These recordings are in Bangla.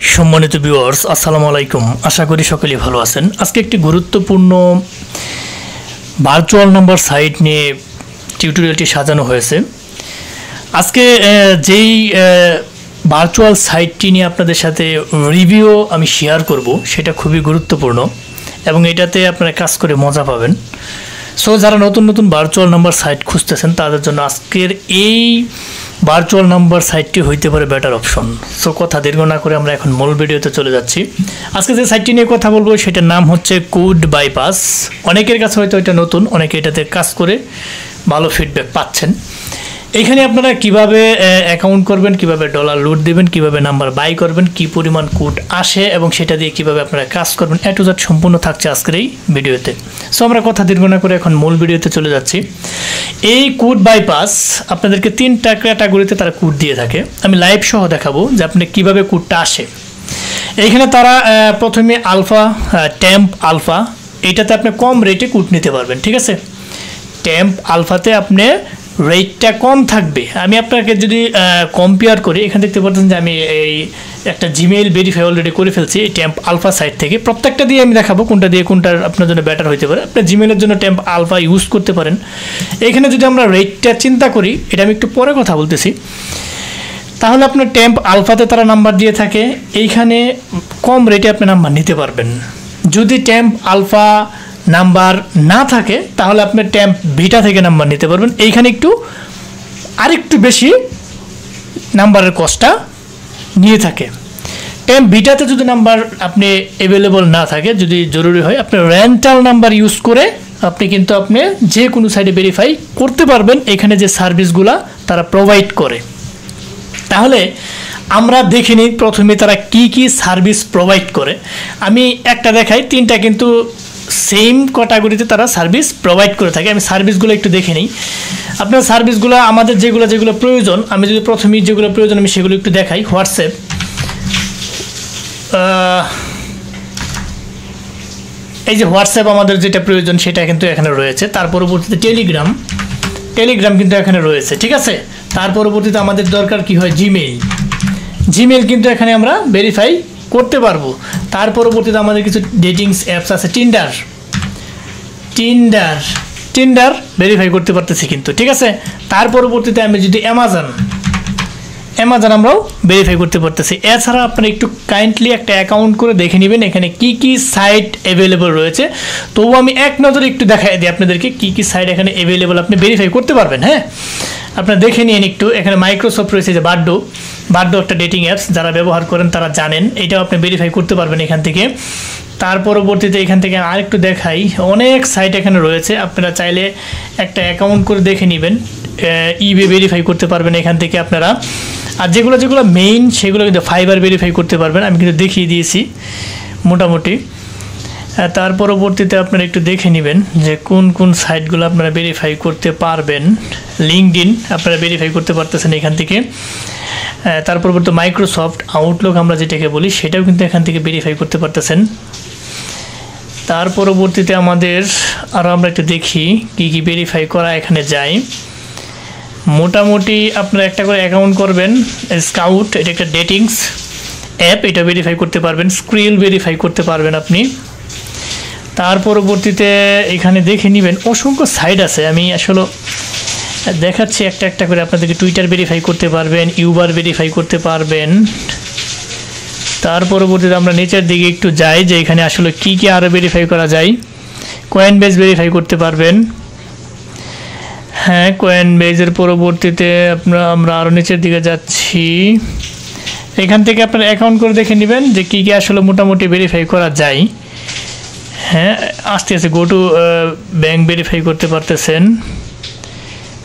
সম্মানিত ভিউয়ার্স, আসসালামু আলাইকুম। আশা করি সকলেই ভালো আছেন। আজকে একটি গুরুত্বপূর্ণ ভার্চুয়াল নাম্বার সাইট নিয়ে টিউটোরিয়ালটি সাজানো হয়েছে। আজকে যেই ভার্চুয়াল সাইটটি নিয়ে আপনাদের সাথে রিভিউ আমি শেয়ার করব, সেটা খুবই গুরুত্বপূর্ণ এবং এটাতে আপনারা কাজ করে মজা পাবেন। সো যারা নতুন নতুন ভার্চুয়াল নাম্বার সাইট খুঁজতেছেন তাদের জন্য আজকের এই ভার্চুয়াল নাম্বার সাইটটি হইতে পারে বেটার অপশন। সো কথা দীর্ঘ না করে আমরা এখন মূল ভিডিওতে চলে যাচ্ছি। আজকে যে সাইটটি নিয়ে কথা বলবো সেটার নাম হচ্ছে কোড বাইপাস। অনেকের কাছে হয়তো এটা নতুন, অনেকে এটাতে কাজ করে ভালো ফিডব্যাক পাচ্ছেন। এইখানে আপনারা কিভাবে অ্যাকাউন্ট করবেন, কিভাবে ডলার লুট দেবেন, কিভাবে নাম্বার বাই করবেন, কি পরিমাণ কোড আসে এবং সেটা দিয়ে কিভাবে আপনারা কাজ করবেন, এ টু জেড সম্পূর্ণ থাকছে আজকের এই ভিডিওতে। সো আমরা কথা দীর্ঘ না করে এখন মূল ভিডিওতে চলে যাচ্ছি। এই কোড বাইপাস আপনাদেরকে 3টা ক্যাটাগরিতে তারা কোড দিয়ে থাকে। আমি লাইভ সহ দেখাবো যে আপনি কিভাবে কোডটা আসে। এইখানে তারা প্রথমে আলফা, টেম্প আলফা, এইটাতে আপনি কম রেটে কোড নিতে পারবেন। ঠিক আছে, টেম্প আলফাতে আপনি রেটটা কম থাকবে। আমি আপনাকে যদি কম্পেয়ার করি, এখানে দেখতে পাচ্ছেন যে আমি এই একটা জিমেইল ভেরিফাই অলরেডি করে ফেলছি এই টেম্প আলফা সাইট থেকে। প্রত্যেকটা দিয়ে আমি দেখাবো কোনটা দিয়ে কোনটার আপনার জন্য বেটার হতে পারে। আপনি জিমেইলের জন্য টেম্প আলফা ইউজ করতে পারেন। এখানে যদি আমরা রেটটা চিন্তা করি, এটা আমি একটু পরে কথা বলতেছি, তাহলে আপনার টেম্প আলফাতে তারা নাম্বার দিয়ে থাকে, এইখানে কম রেটে আপনি নাম্বার নিতে পারবেন। যদি টেম্প আলফা নাম্বার না থাকে তাহলে আপনি টেম্প ভিটা থেকে নাম্বার নিতে পারবেন। এইখানে আরেকটু বেশি নাম্বারের কস্টটা নিয়ে থাকে। টেম্প ভিটাতে যদি নাম্বার আপনি অ্যাভেলেবল না থাকে, যদি জরুরি হয়, আপনি রেন্টাল নাম্বার ইউজ করে আপনি কিন্তু আপনি যে কোনো সাইটে ভেরিফাই করতে পারবেন এখানে যে সার্ভিসগুলা তারা প্রোভাইড করে। তাহলে আমরা দেখে নিই প্রথমে তারা কি কি সার্ভিস প্রোভাইড করে। আমি একটা দেখাই, 3টা কিন্তু সেম ক্যাটাগরিতে তারা সার্ভিস প্রোভাইড করে থাকে। আমি সার্ভিসগুলো একটু দেখে নিই। আপনার সার্ভিসগুলো আমাদের যেগুলো প্রয়োজন, আমি যদি প্রথমেই যেগুলো প্রয়োজন আমি সেগুলো একটু দেখাই। হোয়াটসঅ্যাপ, এই যে হোয়াটসঅ্যাপ আমাদের যেটা প্রয়োজন সেটা কিন্তু এখানে রয়েছে। তার পরবর্তীতে টেলিগ্রাম কিন্তু এখানে রয়েছে। ঠিক আছে, তার পরবর্তীতে আমাদের দরকার কি হয়, জিমেইল কিন্তু এখানে আমরা ভেরিফাই করতে পারবো। তার পরবর্তীতে আমাদের কিছু ডেটিংস অ্যাপস আছে, টিন্ডার ভেরিফাই করতে পারতেছি কিন্তু। ঠিক আছে, তার পরবর্তীতে আমি যদি অ্যামাজন আমরাও ভেরিফাই করতে পারতেছি। এছাড়া আপনারা একটু কাইন্ডলি একটা অ্যাকাউন্ট করে দেখে নেবেন এখানে কি কি সাইট অ্যাভেলেবল রয়েছে। তবু আমি এক নজরে একটু দেখাই দিই আপনাদেরকে কি কি সাইট এখানে অ্যাভেলেবল আপনি ভেরিফাই করতে পারবেন। হ্যাঁ, আপনারা দেখে নিন একটু। এখানে মাইক্রোসফট রয়েছে, যে বাড্ডো একটা ডেটিং অ্যাপস, যারা ব্যবহার করেন তারা জানেন, এটাও আপনি ভেরিফাই করতে পারবেন এখান থেকে। তার পরবর্তীতে এখান থেকে আরেকটু দেখাই, অনেক সাইট এখানে রয়েছে। আপনারা চাইলে একটা অ্যাকাউন্ট করে দেখে নেবেন, ইবে ভেরিফাই করতে পারবেন এখান থেকে আপনারা। আর যেগুলো মেইন সেগুলো কিন্তু ফাইবার ভেরিফাই করতে পারবেন, আমি কিন্তু দেখিয়ে দিয়েছি মোটামুটি। তার পরবর্তীতে আপনারা একটু দেখে নেবেন যে কোন কোন সাইটগুলো আপনারা ভেরিফাই করতে পারবেন। লিঙ্কডইন আপনারা ভেরিফাই করতে পারতেছেন এখান থেকে। তার পরবর্তীতে মাইক্রোসফট আউটলুক আমরা যেটাকে বলি সেটাও কিন্তু এখান থেকে ভেরিফাই করতে পারতেছেন। তার পরবর্তীতে আমাদের আরও আমরা একটু দেখি কি কি ভেরিফাই করা এখানে যায়। মোটামুটি আপনারা একটা করে অ্যাকাউন্ট করবেন। স্কাউট, এটা একটা ডেটিংস অ্যাপ, এটা ভেরিফাই করতে পারবেন। স্ক্রিল ভেরিফাই করতে পারবেন আপনি। তার পরবর্তীতে এখানে দেখে নেবেন অসংখ্য সাইট আছে, আমি আসলে দেখাচ্ছি একটা একটা করে আপনাদেরকে। টুইটার ভেরিফাই করতে পারবেন, ইউবার ভেরিফাই করতে পারবেন। তার পরবর্তীতে আমরা নিচের দিকে একটু যাই যে এখানে আসলে কি কি আরও ভেরিফাই করা যায়। কয়েনবেজ ভেরিফাই করতে পারবেন। হ্যাঁ, কয়েনবেজের পরবর্তীতে আমরা আরও নিচের দিকে যাচ্ছি। এখান থেকে আপনারা অ্যাকাউন্ট করে দেখে নেবেন যে কী কী আসলে মোটামুটি ভেরিফাই করা যায়। হ্যাঁ, আস্তে আস্তে গো টু ব্যাঙ্ক ভেরিফাই করতে পারতেছেন।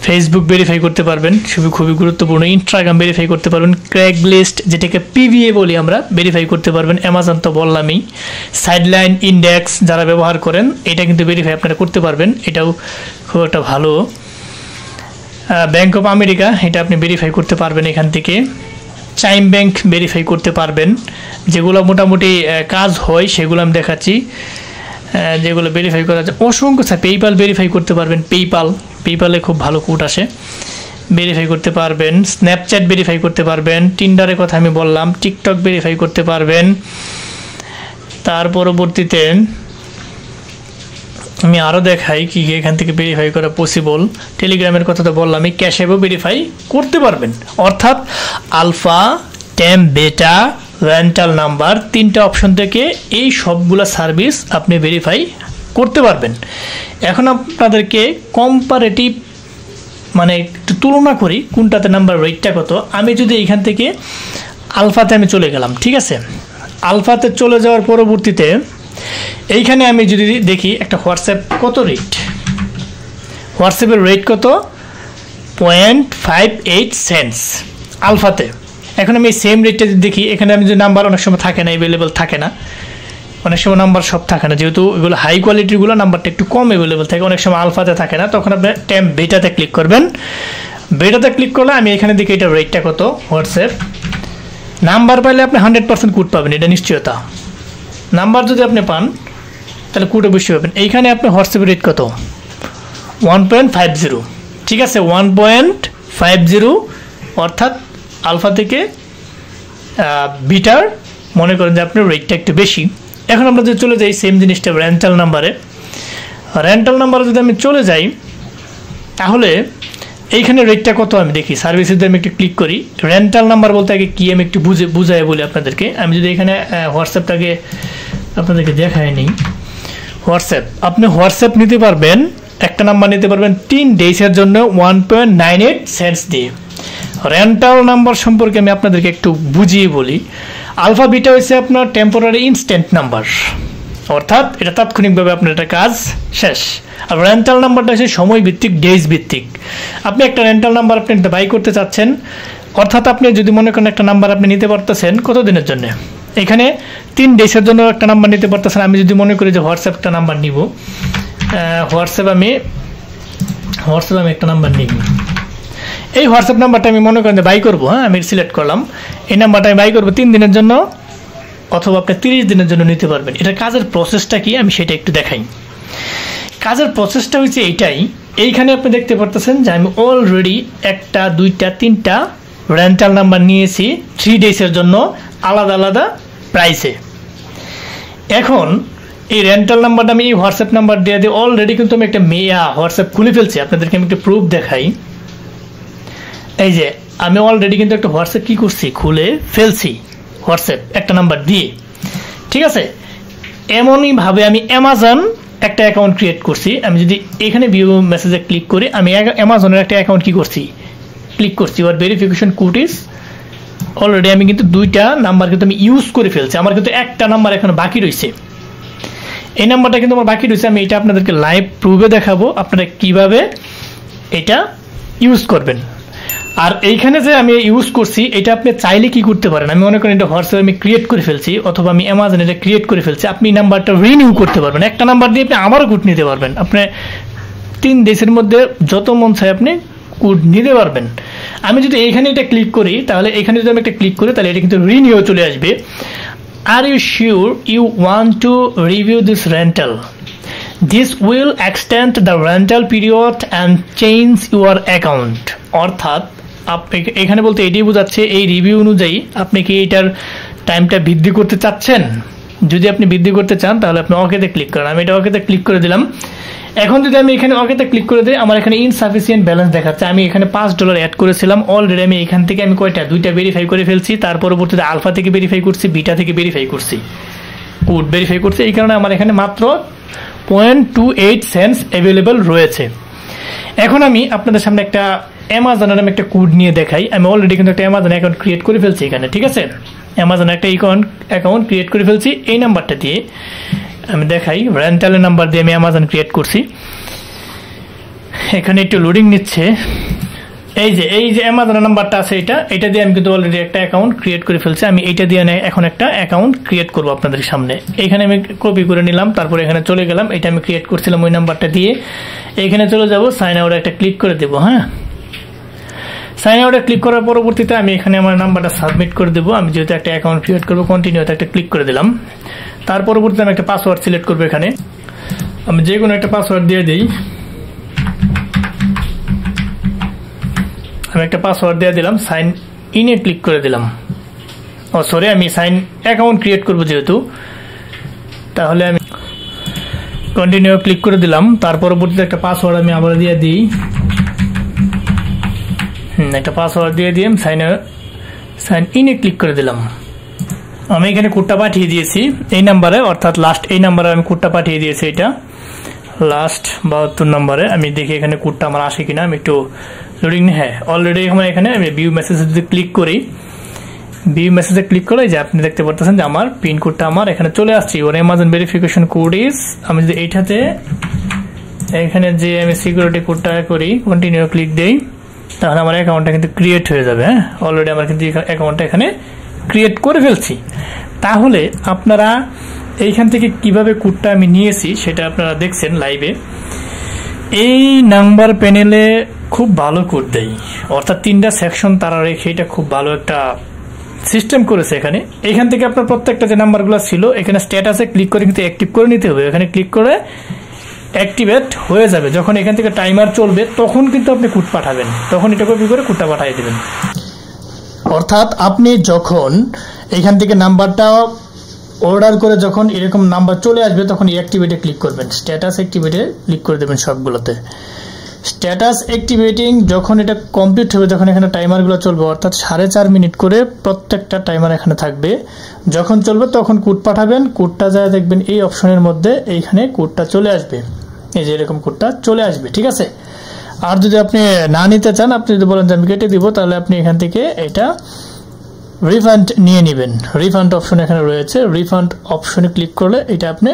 ফেসবুক ভেরিফাই করতে পারবেন, খুবই গুরুত্বপূর্ণ। ইনস্টাগ্রাম ভেরিফাই করতে পারবেন। ক্র্যাগলিস্ট, যেটাকে পিভিএ বলি আমরা, ভেরিফাই করতে পারবেন। অ্যামাজন তো বললামই। সাইডলাইন ইন্ডেক্স যারা ব্যবহার করেন এটা কিন্তু ভেরিফাই আপনারা করতে পারবেন, এটাও খুব একটা ভালো। ব্যাঙ্ক অফ আমেরিকা, এটা আপনি ভেরিফাই করতে পারবেন এখান থেকে। চাইম ব্যাংক ভেরিফাই করতে পারবেন। যেগুলো মোটামুটি কাজ হয় সেগুলো আমি দেখাচ্ছি, যেগুলো ভেরিফাই করা যায়। অসংখ্য পেইপাল ভেরিফাই করতে পারবেন। পেইপালে খুব ভালো কোড আসে। ভেরিফাই করতে পারবেন, স্ন্যাপচ্যাট ভেরিফাই করতে পারবেন, টিন্ডারের কথা আমি বললাম, টিকটক ভেরিফাই করতে পারবেন। তার পরবর্তীতে আমি আরও দেখাই কি এখান থেকে ভেরিফাই করা পসিবল। টেলিগ্রামের কথা তো বললাম, এই ক্যাশ অ্যাপও ভেরিফাই করতে পারবেন। অর্থাৎ আলফা, টেম, বেটা, রেন্টাল নাম্বার, তিনটা অপশন থেকে এই সবগুলো সার্ভিস আপনি ভেরিফাই করতে পারবেন। এখন আপনাদেরকে কম্পারেটিভ মানে একটু তুলনা করি কোনটাতে নাম্বার রেটটা কত। আমি যদি এখান থেকে আলফাতে আমি চলে গেলাম, ঠিক আছে, আলফাতে চলে যাওয়ার পরবর্তীতে এইখানে আমি যদি দেখি একটা হোয়াটসঅ্যাপ কত রেট, হোয়াটসঅ্যাপের রেট কত 0.58 সেন্টস আলফাতে। এখন আমি এই সেম রেটটা যদি দেখি, এখানে আমি যে নাম্বার অনেক সময় থাকে না, অ্যাভেলেবেল থাকে না, অনেক সময় নাম্বার সব থাকে না, যেহেতু এগুলো হাই কোয়ালিটিগুলো নাম্বারটা একটু কম অ্যাভেলেবেল থাকে, অনেক সময় আলফাতে থাকে না, তখন আপনি টেম বেটাতে ক্লিক করবেন। বেটাতে ক্লিক করলে আমি এখানে দেখি এটা রেটটা কত। হোয়াটসঅ্যাপ নাম্বার পাইলে আপনি 100% কোড পাবেন, এটা নিশ্চয়তা। নাম্বার যদি আপনি পান তাহলে কোড অবশ্যই পাবেন। এইখানে আপনি হোয়াটসঅ্যাপের রেট কত 1.50, ঠিক আছে, 1.50, অর্থাৎ আলফা থেকে বিটার মনে করেন যে আপনার রেটটা একটু বেশি। এখন আমরা যদি চলে যাই সেম জিনিসটা রেন্টাল নাম্বারে, রেন্টাল নাম্বারে যদি আমি চলে যাই তাহলে এইখানে রেটটা কত আমি দেখি। সার্ভিসে যদি আমি একটু ক্লিক করি, রেন্টাল নাম্বার বলতে আগে কি আমি একটু বুঝাই বলি আপনাদেরকে। আমি যদি এখানে হোয়াটসঅ্যাপটাকে আপনাদেরকে দেখাই নিই, হোয়াটসঅ্যাপ আপনি হোয়াটসঅ্যাপ নিতে পারবেন, একটা নাম্বার নিতে পারবেন 3 ডেজের জন্য 1.98 সেন্টস দিয়ে। রেন্টাল নাম্বার সম্পর্কে আমি আপনাদেরকে একটু বুঝিয়ে বলি। আলফা বিটা হচ্ছে আপনার টেম্পোরারি ইনস্ট্যান্ট নাম্বার, অর্থাৎ এটা তাৎক্ষণিকভাবে আপনার একটা কাজ শেষ। আর রেন্টাল নাম্বারটা হচ্ছে সময় ভিত্তিক, ডেজ ভিত্তিক। আপনি একটা রেন্টাল নাম্বার আপনি বাই করতে চাচ্ছেন, অর্থাৎ আপনি যদি মনে করেন একটা নাম্বার আপনি নিতে পারতেছেন কত দিনের জন্য, এখানে 3 ডেজের জন্য একটা নাম্বার নিতে পারতেছেন। আমি যদি মনে করি যে হোয়াটসঅ্যাপটা নাম্বার নিব, হোয়াটসঅ্যাপ আমি একটা নাম্বার নিব, এই হোয়াটসঅ্যাপ নাম্বারটা আমি মনে করেন যে বাই করবো, হ্যাঁ আমি সিলেক্ট করলাম, এই নাম্বারটা আমি বাই করবো 3 দিনের জন্য, অথবা আপনি 30 দিনের জন্য নিতে পারবেন। এটা কাজের প্রসেসটা কি আমি সেটা একটু দেখাই। কাজের প্রসেসটা হচ্ছে এইটাই, এইখানে আপনি দেখতে পারতেছেন যে আমি অলরেডি 1টা 2টা 3টা রেন্টাল নাম্বার নিয়েছি 3 ডেজের জন্য আলাদা আলাদা প্রাইসে। এখন এই রেন্টাল নাম্বারটা আমি এই হোয়াটসঅ্যাপ নাম্বার দিয়ে অলরেডি কিন্তু আমি একটা হোয়াটসঅ্যাপ খুলে ফেলছি। আপনাদেরকে আমি একটা প্রুফ দেখাই। এই যে আমি অলরেডি কিন্তু একটা হোয়াটসঅ্যাপ কি করছি, খুলে ফেলছি হোয়াটসঅ্যাপ একটা নাম্বার দিয়ে, ঠিক আছে। এমনই ভাবে আমি অ্যামাজন একটা অ্যাকাউন্ট ক্রিয়েট করছি। আমি যদি এখানে ভিউ মেসেজে ক্লিক করি, আমি অ্যামাজনের একটা অ্যাকাউন্ট কি করছি, ক্লিক করছি, ওর ভেরিফিকেশন কোড ইজ অলরেডি আমি কিন্তু 2টা নাম্বার কিন্তু আমি ইউজ করে ফেলছি। আমার কিন্তু একটা নাম্বার এখন বাকি রয়েছে, এই নাম্বারটা কিন্তু আমার বাকি রয়েছে। আমি এটা আপনাদেরকে লাইভ প্রুফে দেখাবো আপনারা কিভাবে এটা ইউজ করবেন। আর এইখানে যে আমি ইউজ করছি এটা আপনি চাইলে কি করতে পারেন, আমি মনে করি এটা হোয়াটসঅ্যাপে আমি ক্রিয়েট করে ফেলছি, অথবা আমি অ্যামাজনে এটা ক্রিয়েট করে ফেলছি, আপনি নাম্বারটা রিনিউ করতে পারবেন। একটা নাম্বার দিয়ে আপনি আবারও কোড নিতে পারবেন। আপনি 3 দেশের মধ্যে যত মন চায় আপনি কোড নিতে পারবেন। আমি যদি এইখানে এটা ক্লিক করি, তাহলে এখানে যদি আমি একটা ক্লিক করি তাহলে এটা কিন্তু রিনিউ চলে আসবে। Are you sure you want to review this rental, this will extend the rental period and change your account. অর্থাৎ এখানে বলতে এটাই বোঝাচ্ছে এই রিভিউ অনুযায়ী আপনি কি এটার টাইমটা বৃদ্ধি করতে চাচ্ছেন। যদি আপনি বৃদ্ধি করতে চান তাহলে আপনি ওকেতে ক্লিক করেন। আমি এটা ওকেতে ক্লিক করে দিলাম। এখন যদি আমি এখানে ওকেতে ক্লিক করে দিই, আমার এখানে ইনসাফিসিয়েন্ট ব্যালেন্স দেখাচ্ছে। আমি এখানে $5 অ্যাড করেছিলাম অলরেডি। আমি এখান থেকে আমি কয়টা 2টা ভেরিফাই করে ফেলছি, তার পরবর্তীতে আলফা থেকে ভেরিফাই করছি, বিটা থেকে ভেরিফাই করছি, কোড ভেরিফাই করছি। এই কারণে আমার এখানে মাত্র 0.28 সেন্টস অ্যাভেলেবেল রয়েছে। এখন আমি আপনাদের সামনে একটা অ্যামাজনের আমি একটা কোড নিয়ে দেখাই। আমি অলরেডি কিন্তু একটা অ্যামাজন অ্যাকাউন্ট ক্রিয়েট করে ফেলছি এখানে, ঠিক আছে। অ্যামাজন একটা অ্যাকাউন্ট ক্রিয়েট করে ফেলছি। এই নাম্বারটা দিয়ে আমি দেখাই, রেন্টালের নাম্বার দিয়ে আমি অ্যামাজন ক্রিয়েট করছি। এখানে একটু লোডিং নিচ্ছে। এই যে অ্যামাজনের নাম্বারটা আছে, এটা দিয়ে আমি কিন্তু অলরেডি একটা অ্যাকাউন্ট ক্রিয়েট করে ফেলছি। আমি এইটা দিয়ে এখন একটা অ্যাকাউন্ট ক্রিয়েট করবো আপনাদের সামনে। এখানে আমি কপি করে নিলাম, তারপরে এখানে চলে গেলাম। এটা আমি ক্রিয়েট করছিলাম ওই নাম্বারটা দিয়ে। এখানে চলে যাব, সাইন আউটে একটা ক্লিক করে দেবো। হ্যাঁ, সাইন আউটে ক্লিক করার পরবর্তীতে আমি এখানে আমার নাম্বারটা সাবমিট করে দেবো। আমি যেহেতু একটা অ্যাকাউন্ট ক্রিয়েট করবো, কন্টিনিউতে একটা ক্লিক করে দিলাম। তার পরবর্তীতে আমি একটা পাসওয়ার্ড সিলেক্ট করবো। এখানে আমি যে কোনো একটা পাসওয়ার্ড দিয়ে দিই। আমি একটা পাসওয়ার্ড দিয়ে দিলাম, সাইন ইনে ক্লিক করে দিলাম। ও সরি, আমি সাইন অ্যাকাউন্ট ক্রিয়েট করব যেহেতু, তাহলে আমি কন্টিনিউ ক্লিক করে দিলাম। তার পরবর্তীতে একটা পাসওয়ার্ড আমি আবার দিয়ে দিই। একটা পাসওয়ার্ড দিয়ে সাইন ইনে ক্লিক করে দিলাম। আমি এখানে কোডটা পাঠিয়ে দিয়েছি এই নাম্বারে, অর্থাৎ লাস্ট এই নাম্বারে আমি কোডটা পাঠিয়ে দিয়েছি। এটা লাস্ট 72 নম্বরে। আমি দেখি এখানে কোডটা আমার আসে কিনা। আমি একটু লোডিং, হ্যাঁ অলরেডি এখানে আমি ভিউ মেসেজ যদি ক্লিক করি, ভিউ মেসেজে ক্লিক করে যে আপনি দেখতে পারতেছেন যে আমার পিন কোডটা আমার এখানে চলে আসছে। ওর অ্যামাজন ভেরিফিকেশন কোড ইজ, আমি যদি এইটাতে এখানে যে আমি সিকিউরিটি কোডটা করি, কন্টিনিউ ক্লিক দেই, তাহলে আমার অ্যাকাউন্টটা কিন্তু ক্রিয়েট হয়ে যাবে। হ্যাঁ, অলরেডি আমার কিন্তু অ্যাকাউন্টটা এখানে ক্রিয়েট করে ফেলছি। তাহলে আপনারা এইখান থেকে কিভাবে কোডটা আমি নিয়েছি সেটা আপনারা দেখছেন লাইভে। এই নাম্বার প্যানেলে খুব ভালো কোড দেয়, অর্থাৎ 3টা সেকশন তারা রেখে এটা খুব ভালো একটা সিস্টেম করেছে এখানে। এখান থেকে আপনার প্রত্যেকটা যে নাম্বারগুলো ছিল এখানে স্ট্যাটাসে ক্লিক করে কিন্তু অ্যাক্টিভ করে নিতে হবে। এখানে ক্লিক করে অ্যাক্টিভেট হয়ে যাবে। যখন এখান থেকে টাইমার চলবে তখন কিন্তু আপনি কোড পাঠাবেন, তখন এটা কপি করে কোডটা পাঠিয়ে দেবেন। অর্থাৎ আপনি যখন এখান থেকে নাম্বারটা অর্ডার করে যখন এরকম নাম্বার চলে আসবে তখন অ্যাক্টিভেটে ক্লিক করবেন, স্ট্যাটাস অ্যাক্টিভেটে ক্লিক করে দেবেন সবগুলোতে। স্ট্যাটাস অ্যাক্টিভেটিং যখন এটা কমপ্লিট হবে, যখন এখানে টাইমারগুলো চলবে, অর্থাৎ 4.5 মিনিট করে প্রত্যেকটা টাইমার এখানে থাকবে, যখন চলবে তখন কোড পাঠাবেন। কোডটা যা দেখবেন এই অপশনের মধ্যে এইখানে কোডটা চলে আসবে, এই যে এরকম কোডটা চলে আসবে, ঠিক আছে। আর যদি আপনি না নিতে চান, আপনি যদি বলেন যে আমি কেটে দিব, তাহলে আপনি এখান থেকে এটা রিফান্ড নিয়ে নেবেন। রিফান্ড অপশন এখানে রয়েছে, রিফান্ড অপশনে ক্লিক করলে এটা আপনি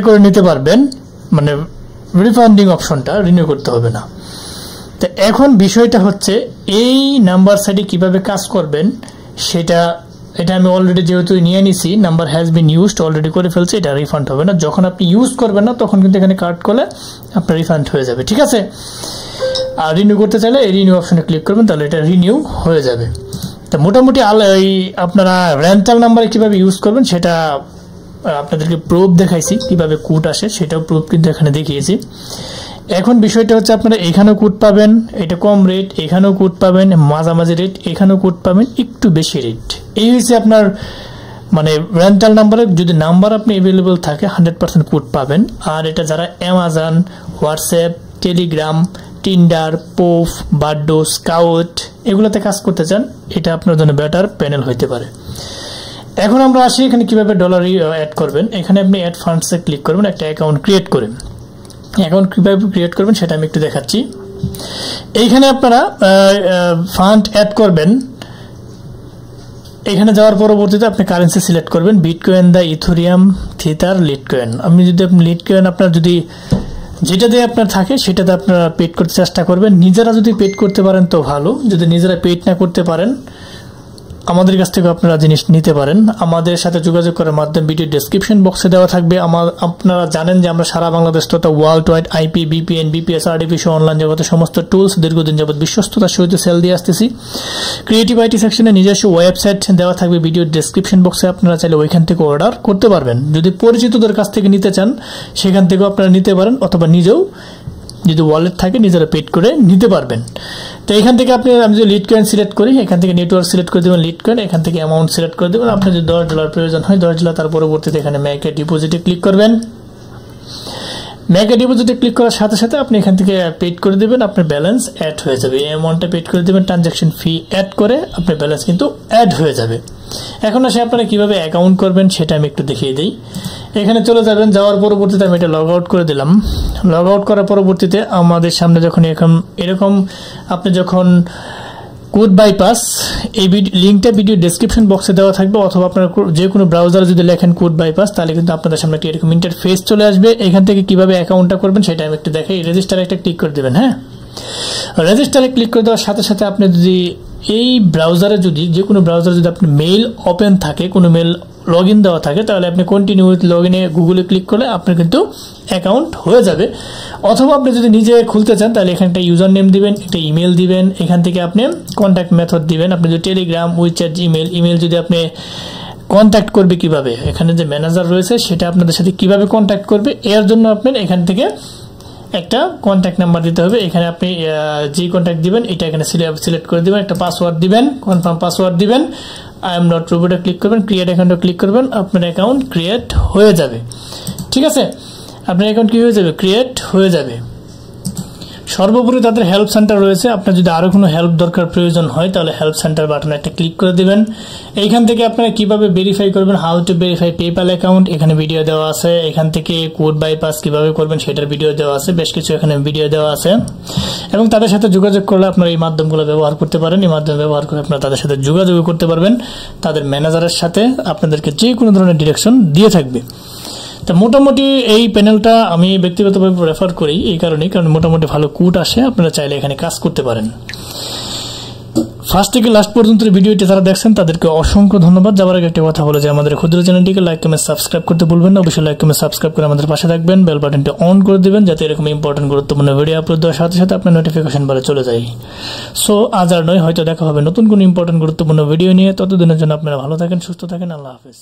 করে নিতে পারবেন, মানে রিফান্ডিং অপশনটা রিনিউ করতে হবে না। তো এখন বিষয়টা হচ্ছে এই নাম্বার সাইটে কিভাবে কাজ করবেন সেটা, এটা আমি অলরেডি যেহেতু নিয়ে নিছি, number has been used already করে ফেলছে, এটা রিফান্ড হবে না। যখন আপনি ইউজ করবেন না তখন কিন্তু এখানে কাট করলে আপনার রিফান্ড হয়ে যাবে, ঠিক আছে। আর রিনিউ করতে চাইলে এই রিনিউ অপশনে ক্লিক করবেন, তাহলে এটা রিনিউ হয়ে যাবে। তো মোটামুটি এই আপনারা রেন্টাল নাম্বারে কিভাবে ইউজ করবেন সেটা আপনাদেরকে প্রুফ দেখাইছি, কিভাবে কোড আসে সেটাও প্রুফ কিন্তু এখানে দেখিয়েছি। এখন বিষয়টা হচ্ছে আপনারা এখানেও কোড পাবেন, এটা কম রেট, এখানেও কোড পাবেন মাঝামাঝি রেট, এখানেও কোড পাবেন একটু বেশি রেট। এই হচ্ছে আপনার মানে রেন্টাল নাম্বারে যদি নাম্বার আপনি অ্যাভেলেবল থাকে 100% কোড পাবেন। আর এটা যারা Amazon, WhatsApp, Telegram, Tinder, POF, Badoo, Skout এগুলোতে কাজ করতে চান, এটা আপনার জন্য বেটার প্যানেল হইতে পারে। এখন আমরা আসি এখানে কিভাবে ডলার অ্যাড করবেন। এখানে আপনি অ্যাড ফান্ডসে ক্লিক করবেন, একটা অ্যাকাউন্ট ক্রিয়েট করেন। অ্যাকাউন্ট কিভাবে ক্রিয়েট করবেন সেটা আমি একটু দেখাচ্ছি। এইখানে আপনারা ফান্ড অ্যাড করবেন। এখানে যাওয়ার পরবর্তীতে আপনি কারেন্সি সিলেক্ট করবেন, বিটকয়েন, দা ইথেরিয়াম, থিটার, লিটকয়েন। আমি যদি আপনি লিটকয়েন আপনার যদি যেটা দিয়ে আপনার থাকে সেটাতে আপনারা পেড করতে চেষ্টা করবেন। নিজেরা যদি পেড করতে পারেন তো ভালো, যদি নিজেরা পেড না করতে পারেন আমাদের কাছ থেকে আপনারা জিনিস নিতে পারেন। আমাদের সাথে যোগাযোগ করার মাধ্যমে ভিডিও ডেসক্রিপশন বক্সে দেওয়া থাকবে। আপনারা জানেন যে আমরা সারা বাংলাদেশ তথা world wide IP, VPN, VPS, RDP online জগতে সমস্ত টুলস দীর্ঘদিন যাবত বিশ্বস্ততার সহিত সেল দিয়ে আসতেছি। ক্রিয়েটিভ আইটি সেকশনে নিজস্ব ওয়েবসাইট দেওয়া থাকবে ভিডিও ডেসক্রিপশন বক্সে, আপনারা চাইলে ওইখান থেকে অর্ডার করতে পারবেন। যদি পরিচিতদের কাছ থেকে নিতে চান সেখান থেকেও আপনারা নিতে পারেন, অথবা নিজেও যদি ওয়ালেট থাকে নিজেরা পেড করে নিতে পারবেন। তো এখান থেকে আপনি, আমি যদি লিটকয়েন সিলেক্ট করি, এখান থেকে নেটওয়ার্ক সিলেক্ট করে দেবেন লিটকয়েন, এখান থেকে অ্যামাউন্ট সিলেক্ট করে দেবেন। আপনার যদি $10 প্রয়োজন হয় $10, তার পরবর্তীতে এখানে মেক এ ডিপোজিটে ক্লিক করবেন। মেক এ ডিপোজিটে ক্লিক করার সাথে সাথে আপনি এখান থেকে পেড করে দেবেন, আপনার ব্যালেন্স অ্যাড হয়ে যাবে। এই অ্যামাউন্টটা পেড করে দেবেন, ট্রানজাকশন ফি অ্যাড করে আপনার ব্যালেন্স কিন্তু অ্যাড হয়ে যাবে। এখন আসে আপনারা কিভাবে অ্যাকাউন্ট করবেন সেটা আমি একটু দেখিয়ে দিই। এখানে চলে যাবেন, যাওয়ার পরবর্তীতে আমি এটা লগ আউট করে দিলাম। লগ আউট করার পরবর্তীতে আমাদের সামনে যখন এরকম আপনি যখন কোড বাইপাস, এই লিঙ্কটা ভিডিও ডেসক্রিপশন বক্সে দেওয়া থাকবে, অথবা আপনার যে কোনো ব্রাউজারে যদি লেখেন কোড বাইপাস, তাহলে কিন্তু আপনাদের সামনে একটা এরকম ইন্টারফেস চলে আসবে। এখান থেকে কিভাবে অ্যাকাউন্টটা করবেন সেটা আমি একটু দেখাই। রেজিস্টার একটা ক্লিক করে দেবেন। হ্যাঁ, রেজিস্টারে ক্লিক করে দেওয়ার সাথে সাথে আপনি যদি এই ব্রাউজারে যে কোনো ব্রাউজারে যদি আপনি মেইল ওপেন থাকে, কোনো মেইল লগ ইন দেওয়া থাকে, তাহলে আপনি কন্টিনিউ উইথ লগ ইনে গুগলে ক্লিক করলে আপনার কিন্তু অ্যাকাউন্ট হয়ে যাবে। অথবা আপনি যদি নিজে খুলতে চান তাহলে এখানে একটা ইউজার নেম দিবেন, একটা ইমেল দিবেন, এখান থেকে আপনি কন্ট্যাক্ট মেথড দিবেন। আপনি যদি টেলিগ্রাম, উইচ্যাট, ইমেল যদি আপনি কন্ট্যাক্ট করবে কিভাবে, এখানে যে ম্যানেজার রয়েছে সেটা আপনাদের সাথে কিভাবে কন্ট্যাক্ট করবে, এর জন্য আপনার এখান থেকে একটা কন্ট্যাক্ট নাম্বার দিতে হবে। এখানে আপনি যে কন্ট্যাক্ট দিবেন এটা এখানে সিলেক্ট করে দিবেন, একটা পাসওয়ার্ড দিবেন, কনফার্ম পাসওয়ার্ড দিবেন, আই এম নট রোবটে ক্লিক করবেন, ক্রিয়েট অ্যাকাউন্টে ক্লিক করবেন, আপনার অ্যাকাউন্ট ক্রিয়েট হয়ে যাবে। ঠিক আছে, আপনার অ্যাকাউন্ট কি হয়ে যাবে? ক্রিয়েট হয়ে যাবে। সর্বোপরি তাদের হেল্প সেন্টার রয়েছে, আপনার যদি আরো কোনো হেল্প দরকার প্রয়োজন হয় তাহলে হেল্প সেন্টার বাটনে একটা ক্লিক করে দিবেন। এইখান থেকে আপনারা কিভাবে ভেরিফাই করবেন, how to verify PayPal account, এখানে ভিডিও দেওয়া আছে। এখান থেকে কোড বাইপাস কিভাবে করবেন সেটার ভিডিও দেওয়া আছে, বেশ কিছু এখানে ভিডিও দেওয়া আছে। এবং তাদের সাথে যোগাযোগ করলে আপনারা এই মাধ্যমগুলো ব্যবহার করতে পারেন। এই মাধ্যম ব্যবহার করে আপনারা তাদের সাথে যোগাযোগ করতে পারবেন, তাদের ম্যানেজারের সাথে আপনাদেরকে যে কোনো ধরনের ডিরেকশন দিয়ে থাকবে। তো মোটামুটি এই প্যানেলটা আমি ব্যক্তিগতভাবে রেফার করি এই কারণেই, কারণ মোটামুটি ভালো কোড আসে, আপনারা চাইলে এখানে কাজ করতে পারেন। ফার্স্ট থেকে লাস্ট পর্যন্ত ভিডিওটি যারা দেখছেন তাদেরকে অসংখ্য ধন্যবাদ। যাওয়ার আগে একটা কথা বলে যে আমাদের ক্ষুদ্র চ্যানেলটিকে লাইক কমেন্ট সাবস্ক্রাইব করতে ভুলবেন না। অবশ্যই লাইক কমেন্ট সাবস্ক্রাইব করে আমাদের পাশে থাকবেন, বেল বাটনটি অন করে দিবেন যাতে এরকম ইম্পর্টেন্ট গুরুত্বপূর্ণ ভিডিও আপলোড দেওয়ার সাথে সাথে আপনার নোটিফিকেশন বারে চলে যায়। সো আজ আর নয়, হয়তো দেখা হবে নতুন কোনো ইম্পর্টেন্ট গুরুত্বপূর্ণ ভিডিও নিয়ে। ততদিনের জন্য আপনারা ভালো থাকেন, সুস্থ থাকেন। আল্লাহ হাফেজ।